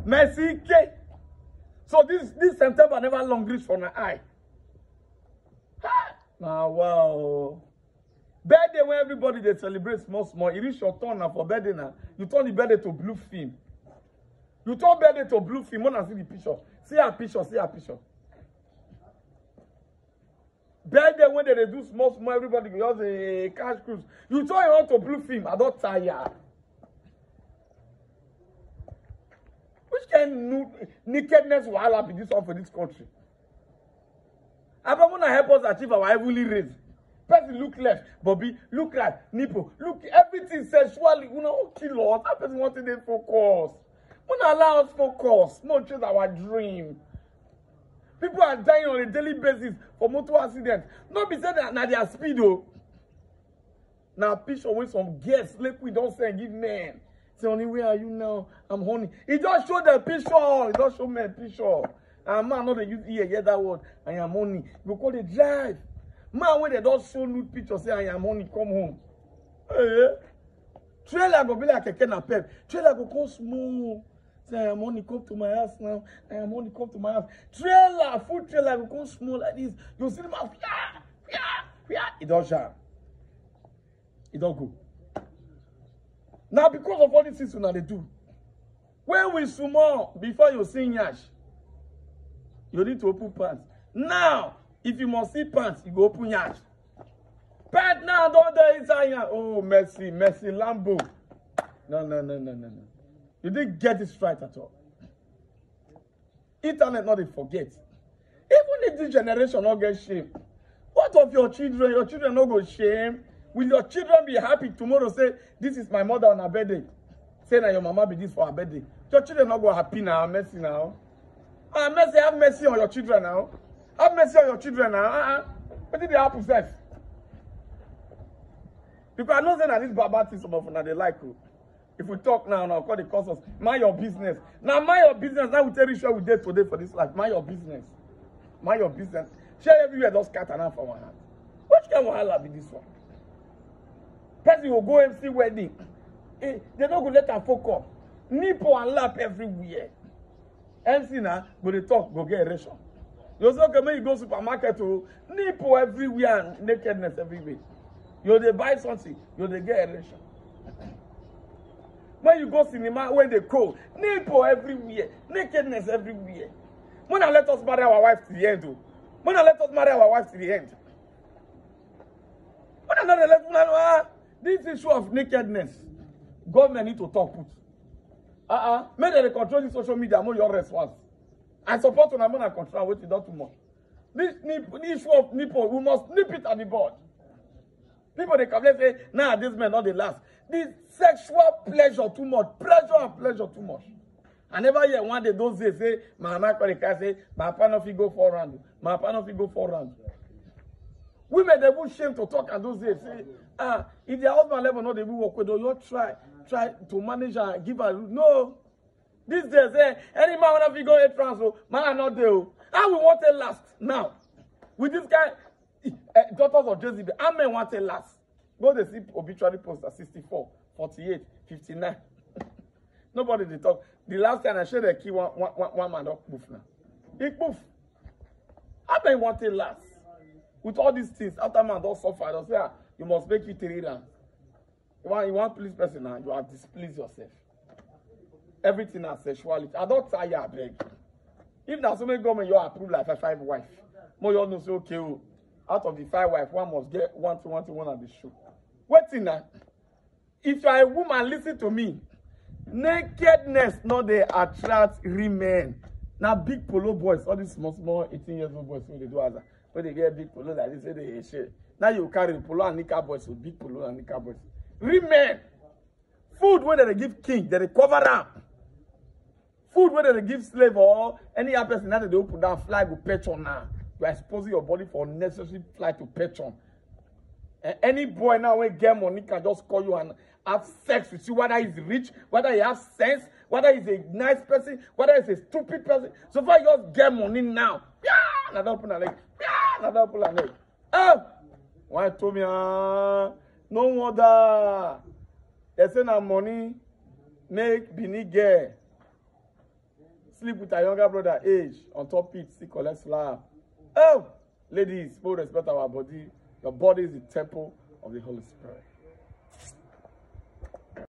Mercy K. So this September never long reach for my eye. Now wow. Birthday when everybody they celebrate small. It reach your turn now for birthday now. You turn the birthday to blue film. You turn birthday to blue film. Wanna see the picture? See her picture. See her picture. Birthday when they do small, everybody goes a cash cruise. You turn it on to blue film. I don't tire. Which kind of nakedness will I be this one for this country? I don't want to help us achieve our heavenly race. Person look left, Bobby, look right, nipple, look, everything sexually, you know, kill us. That person wanted to focus. We don't allow us focus, not just our dream. People are dying on a daily basis for motor accidents. Not be said that now they are speed though. Now picture with some guests, like we don't say give men. Say, honey, where are you now? I'm honey. It just show the picture. It just show me a picture. And man, not they use hear that word. I am honey. You call it drive. Man, when they don't show nude picture, say I am honey, come home. Hey, trailer go be like a can of pep. Trailer go come small. Say I am honey, come to my house now. I am honey, come to my house. Trailer, food trailer go come small like this. You see them out. It don't jam. It don't go. Now, because of all these things they do, when we sumo before you see yash, you need to open pants. Now, if you must see pants, you go open yash. Pants now, don't do inside yash. Oh, mercy, Lambo. No. You didn't get this right at all. Internet not to forget. Even if this generation not get shame, what of your children? Your children not go shame. Will your children be happy tomorrow? Say, this is my mother on her birthday. Say that your mama be this for her birthday. Your children not go happy now, mercy now. Mercy, have mercy on your children now. Have mercy on your children now. What did they happen, self? Because I know that this baba thing some of them they like you. If we talk now, call the cause us. Mind your business. Now, mind your business. Now we tell you sure we did today for this life. Mind your business. Mind your business. Share everywhere just scatter now for one hand. Which kind of wahala be this one? Person will go MC wedding. They don't go let her focus. Nipple and lap everywhere. MC now, go to talk, go get erection. You say, okay, when you go supermarket to nipple everywhere and nakedness everywhere. You they buy something, you they get erection. When you go cinema, when they cold, nipple everywhere, nakedness everywhere. When I let us marry our wife to the end, when I let us marry our wife to the end. When I not let this issue of nakedness, government need to talk put. Make they control the social media more your response. I support on amount of control what you don't too much. This issue of nipple, we must nip it at the board. People they come say, nah, this man not the last. This sexual pleasure too much, pressure and pleasure too much. I never hear one day those days say, my mama can say, my partner fi go 4 rounds. My partner fi go 4 rounds. Women they will shame to talk at those days. Say, if their husband level not they will work with you, you try to manage and give her. No. These days, any man wanna fi go 8 rounds, so man are not there. How we want it last now? With this guy, daughters of Jezebel, how men want it last? Go they see obituary post at 64, 48, 59. Nobody they talk. The last time I showed the key one man up poof now. He poof. How men want it last? With all these things, after man don't suffer, don't say, you must make it 3 rounds. You want please person now, you have displeased yourself. Everything is sexuality. I don't tire, I beg. If there's so many government, you approve like 5 wives. More you all know say, okay, out of the 5 wives, one must get one at the show. Waiting now. If you are a woman, listen to me. Nakedness not they attract men. Now big polo boys, all these small 18-year-old boys, when they do as when they get big polo like this, they share. Now you carry the polo and nika boys with big polo and nika boys. Men. Food when they give king, they cover up. Food when they give slave or any other person that they open down flag with petron now. You are exposing your body for unnecessary flight to petron. And any boy now when get money can just call you and have sex with you, whether he's rich, whether he has sense, whether he's a nice person, whether he's a stupid person. So far, you just get money now. Yeah, not open a leg. Yeah, not open a leg. Why told me, no wonder. They say now money make Bini get. sleep with her younger brother age on top it, still collect slap. Oh, ladies, we respect our body. Your body is the temple of the Holy Spirit.